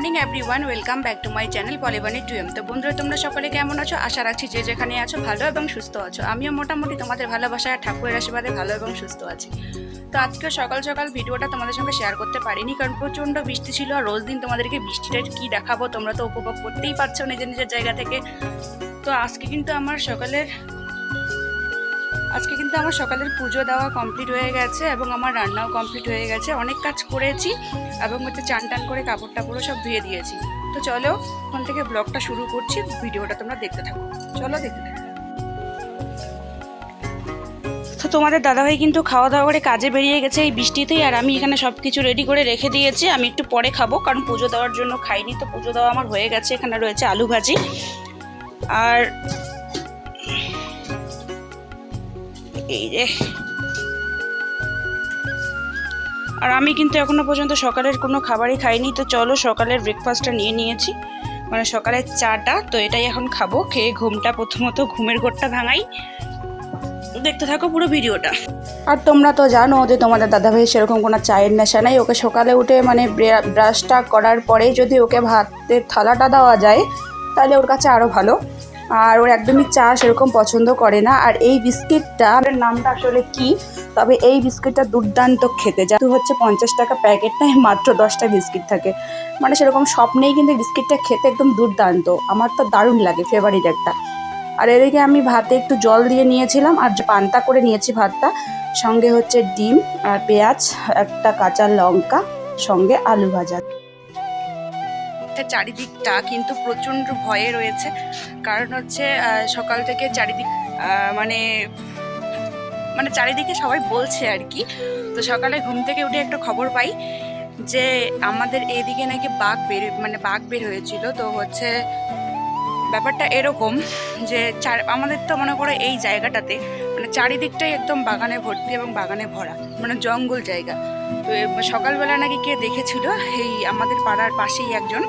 Morning everyone, welcome back to my channel পলিবানি টুএম। তো বন্ধুরা, তোমরা সকলে কেমন আছো? আশা রাখছি যে যেখানে আছো ভালো এবং সুস্থ আছো। আমিও মোটামুটি তোমাদের ভালোবাসায় ঠাকুরের আশীর্বাদে ভালো এবং সুস্থ আছি। তো আজকে সকাল সকাল ভিডিওটা তোমাদের সঙ্গে শেয়ার করতে পারিনি, কারণ প্রচণ্ড বৃষ্টি ছিল। আর রোজ দিন তোমাদেরকে বৃষ্টিটা কী দেখাবো, তোমরা তো উপভোগ করতেই পারছো নিজের নিজের জায়গা থেকে। তো আজকে কিন্তু আমার সকালের পুজো দেওয়া কমপ্লিট হয়ে গেছে এবং আমার রান্নাও কমপ্লিট হয়ে গেছে। অনেক কাজ করেছি এবং চান টান করে কাপড় টাপড়ও সব ধুয়ে দিয়েছি। তো চলো ওখান থেকে ব্লগটা শুরু করছি, ভিডিওটা তোমরা দেখতে থাকো। চলো দেখতে থাকো। তো তোমাদের দাদাভাই কিন্তু খাওয়া দাওয়া করে কাজে বেরিয়ে গেছে এই বৃষ্টিতেই, আর আমি এখানে সব কিছু রেডি করে রেখে দিয়েছি। আমি একটু পরে খাবো, কারণ পুজো দেওয়ার জন্য খাইনি। তো পুজো দেওয়া আমার হয়ে গেছে। এখানে রয়েছে আলু ভাজি আর এই যে, আর আমি কিন্তু এখনো পর্যন্ত সকালের কোনো খাবারই খাইনি। তো চলো সকালের ব্রেকফাস্টটা নিয়ে নিয়েছি, মানে সকালের চাটা। তো এটাই এখন খাবো। খেয়ে প্রথমত ঘুমের ঘোরটা ভাঙাই। দেখতে থাকো পুরো ভিডিওটা। আর তোমরা তো জানো যে তোমাদের দাদাভাই সেরকম কোনো চায়ের নেশা নাই। ওকে সকালে উঠে ব্রাশটা করার পরেই যদি ওকে ভাতের থালাটা দেওয়া যায় তাহলে ওর কাছে আরও ভালো। আর ওর একদমই চা সেরকম পছন্দ করে না। আর এই বিস্কিটটা, নামটা আসলে কি, তবে এই বিস্কিটটা দুর্দান্ত খেতে। যেহেতু হচ্ছে 50 টাকা প্যাকেটটাই মাত্র 10টা বিস্কিট থাকে, মানে সেরকম স্বপ্নেই কিন্তু বিস্কিটটা খেতে একদম দুর্দান্ত। আমার তো দারুণ লাগে, ফেভারিট একটা। আর এদিকে আমি ভাতে একটু জল দিয়ে নিয়েছিলাম আর পান্তা করে নিয়েছি ভাতটা। সঙ্গে হচ্ছে ডিম আর পেঁয়াজ, একটা কাঁচা লঙ্কা, সঙ্গে আলু ভাজা। চারিদিকটা কিন্তু প্রচণ্ড ভয়ে রয়েছে, কারণ হচ্ছে সকাল থেকে মানে চারিদিকে সবাই বলছে আর কি। তো সকালে ঘুম থেকে উঠে একটা খবর পাই যে আমাদের এইদিকে নাকি বাঘ বের হয়েছিল। তো হচ্ছে ব্যাপারটা এরকম যে আমাদের তো মনে করো এই জায়গাটাতে মানে চারিদিকটাই একদম বাগানে ভর্তি এবং বাগানে ভরা, মানে জঙ্গল জায়গা। তো সকালবেলা নাকি কে দেখেছিল এই আমাদের পাড়ার পাশেই একজন।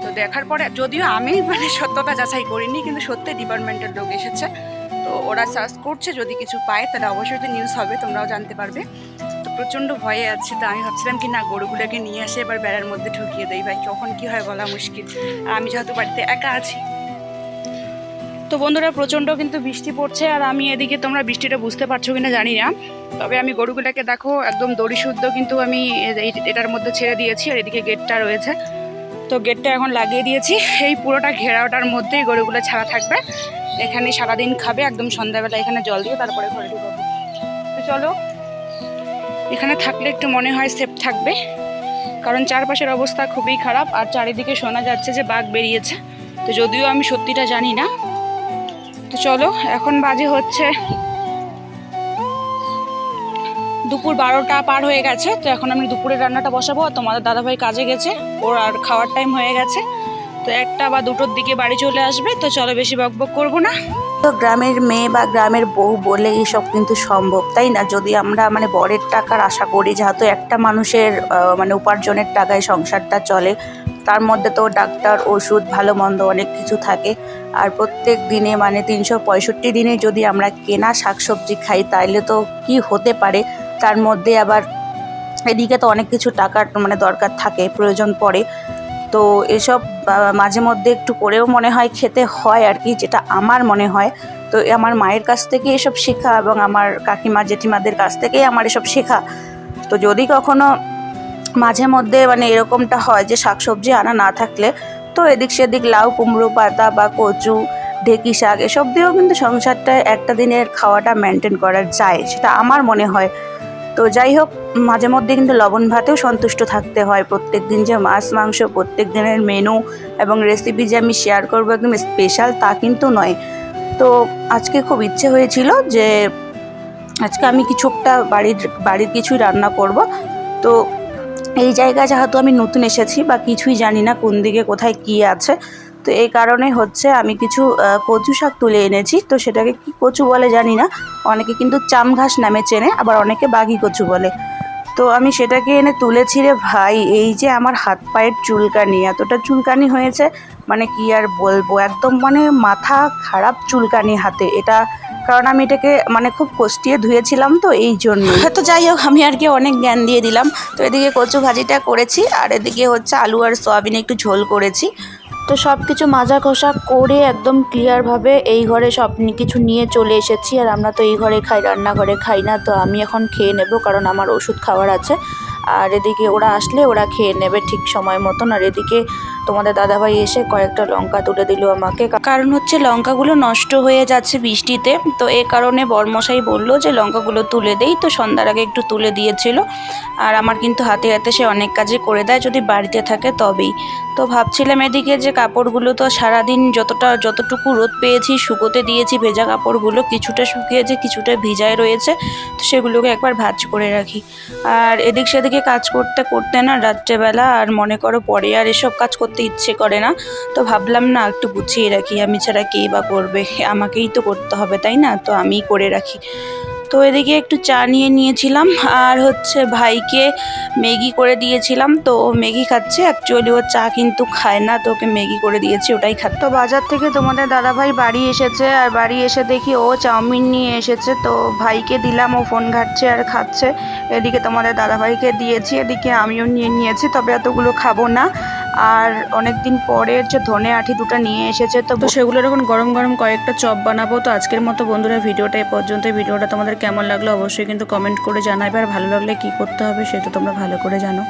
তো দেখার পরে, যদিও আমি সত্যতা যাচাই করিনি, কিন্তু সত্যি ডিপার্টমেন্টের লোক এসেছে। তো ওরা সার্চ করছে, যদি কিছু পায় তাহলে অবশ্যই তো নিউজ হবে, তোমরাও জানতে পারবে। তো প্রচণ্ড ভয়ে আছে। তো আমি ভাবছিলাম কি না, গরুগুলোকে নিয়ে আসে এবার বেড়ার মধ্যে ঢুকিয়ে দেই। ভাই কখন কি হয় বলা মুশকিল, আর আমি যেহেতু বাড়িতে একা আছি। তো বন্ধুরা, প্রচণ্ড কিন্তু বৃষ্টি পড়ছে, আর আমি এদিকে, তোমরা বৃষ্টিটা বুঝতে পারছো কিনা জানি না, তবে আমি গরুগুলোকে দেখো একদম দড়ি শুদ্ধ কিন্তু আমি এটার মধ্যে ছেড়ে দিয়েছি। আর এদিকে গেটটা রয়েছে, তো গেটটা এখন লাগিয়ে দিয়েছি। এই পুরোটা ঘেরাওটার মধ্যেই গরুগুলো ছাড়া থাকবে। এখানে সারাদিন খাবে, একদম সন্ধ্যাবেলা এখানে জল দিয়ে তারপরে ঘরে ঢুকাবো। তো চলো, এখানে থাকলে একটু মনে হয় সেফ থাকবে, কারণ চারপাশের অবস্থা খুবই খারাপ। আর চারিদিকে শোনা যাচ্ছে যে বাঘ বেরিয়েছে, তো যদিও আমি সত্যিটা জানি না। তো চলো, এখন বাজে হচ্ছে দুপুর 12টা পার হয়ে গেছে। তো এখন আমি দুপুরের রান্নাটা বসাবো। তোমাদের দাদাভাই কাজে গেছে, ওর আর খাওয়ার টাইম হয়ে গেছে। তো 1টা বা 2টোর দিকে বাড়ি চলে আসবে। তো চলো, বেশি বকবক করবো না। তো গ্রামের মেয়ে বা গ্রামের বউ বলে এইসব কিন্তু সম্ভব, তাই না? যদি আমরা বরের টাকার আশা করি, যেহেতু একটা মানুষের উপার্জনের টাকায় সংসারটা চলে, তার মধ্যে তো ডাক্তার, ওষুধ, ভালো মন্দ অনেক কিছু থাকে। আর প্রত্যেক দিনে 365 দিনে যদি আমরা কেনা শাকসবজি খাই তাইলে তো কি হতে পারে। তার মধ্যে আবার এদিকে তো অনেক কিছু টাকার দরকার থাকে, প্রয়োজন পড়ে। তো এসব মাঝে মধ্যে একটু করেও মনে হয় খেতে হয় আর কি, যেটা আমার মনে হয়। তো আমার মায়ের কাছ থেকে এসব শেখা এবং আমার কাকিমা জেঠিমাদের কাছ থেকেই আমার এসব শেখা। তো যদি কখনো মাঝে মধ্যে এরকমটা হয় যে শাকসবজি আনা না থাকলে, তো এদিক সেদিক লাউ, কুমড়ো পাতা বা কচু, ঢেঁকি শাক এসব দিয়েও কিন্তু সংসারটা একটা দিনের খাওয়াটা মেনটেন করা যায়, সেটা আমার মনে হয়। তো যাই হোক, মাঝে মধ্যে কিন্তু লবণ ভাতেও সন্তুষ্ট থাকতে হয়। প্রত্যেক দিন যে মাছ মাংস প্রত্যেক দিনের মেনু এবং রেসিপি যে আমি শেয়ার করবো একদম স্পেশাল, তা কিন্তু নয়। তো আজকে খুব ইচ্ছে হয়েছিল যে আজকে আমি কিছু একটা বাড়ির কিছুই রান্না করব। তো এই জায়গায় যেহেতু আমি নতুন এসেছি বা কিছুই জানি না কোন দিকে কোথায় কী আছে, তো এই কারণে হচ্ছে আমি কিছু কচু শাক তুলে এনেছি। তো সেটাকে কি কচু বলে জানি না, অনেকে কিন্তু চামঘাস নামে চেনে, আবার অনেকে বাঘি কচু বলে। তো আমি সেটাকে এনে তুলেছি রে ভাই, এই যে আমার হাত পায়ের চুলকানি, এতটা চুলকানি হয়েছে কি আর বলবো, একদম মাথা খারাপ চুলকানি হাতে। এটা কারণ আমি এটাকে মানে খুব কষ্টিয়ে ধুয়েছিলাম তো এই জন্য। তো যাই হোক, আমি আর কি অনেক জ্ঞান দিয়ে দিলাম। তো এদিকে কচু ভাজিটা করেছি, আর এদিকে হচ্ছে আলু আর সয়াবিন একটু ঝোল করেছি। তো সব কিছু মাজা কষা করে একদম ক্লিয়ারভাবে এই ঘরে সব কিছু নিয়ে চলে এসেছি। আর আমরা তো এই ঘরে খাই, রান্নাঘরে খাই না। তো আমি এখন খেয়ে নেব, কারণ আমার ওষুধ খাওয়ার আছে। আর এদিকে ওরা আসলে ওরা খেয়ে নেবে ঠিক সময় মতন। আর এদিকে তোমাদের দাদাভাই এসে কয়েকটা লঙ্কা তুলে দিল আমাকে, কারণ হচ্ছে লঙ্কাগুলো নষ্ট হয়ে যাচ্ছে বৃষ্টিতে। তো এই কারণে বরমশাই বলল যে লঙ্কাগুলো তুলে দেই, তো সন্ধ্যার আগে একটু তুলে দিয়েছিল। আর আমার কিন্তু হাতে হাতে সে অনেক কাজই করে দেয়, যদি বাড়িতে থাকে তবেই। তো ভাবছিলাম এদিকে যে কাপড়গুলো তো সারাদিন যতটুকু রোদ পেয়েছি শুকোতে দিয়েছি, ভেজা কাপড়গুলো কিছুটা শুকিয়েছে কিছুটা ভিজায় রয়েছে, তো সেগুলোকে একবার ভাঁজ করে রাখি। আর এদিক সেদিকে কাজ করতে করতে না রাত্রেবেলা আর মনে করো পরে আর এসব কাজ করতে ইচ্ছে করে না। তো ভাবলাম না একটু গুছিয়ে রাখি, আমি ছাড়া কেই বা করবে, আমাকেই তো করতে হবে তাই না, তো আমিই করে রাখি। তো এদিকে একটু চা নিয়ে নিয়েছিলাম, আর হচ্ছে ভাইকে ম্যাগি করে দিয়েছিলাম। তো ও ম্যাগি খাচ্ছে, অ্যাকচুয়ালি ও চা কিন্তু খায় না, তো ওকে ম্যাগি করে দিয়েছি, ওটাই খাচ্ছে। তো বাজার থেকে তোমাদের দাদাভাই বাড়ি এসেছে, আর বাড়ি এসে দেখি ও চাউমিন নিয়ে এসেছে। তো ভাইকে দিলাম, ও ফোন ঘাটছে আর খাচ্ছে। এদিকে তোমাদের দাদাভাইকে দিয়েছি, এদিকে আমিও নিয়ে নিয়েছি, তবে এতগুলো খাবো না। আর অনেক দিন পরে হচ্ছে ধনে আঁটি দুটো নিয়ে এসেছে, তো সেগুলো এখন গরম গরম কয়েকটা চপ বানাবো। তো আজকের মতো বন্ধুরা ভিডিওটা এ পর্যন্ত। ভিডিওটা তোমাদের কেমন লাগলো অবশ্যই কিন্তু কমেন্ট করে জানাবে, আর ভালো লাগলে কি করতে হবে সেটা তোমরা ভালো করে জানো।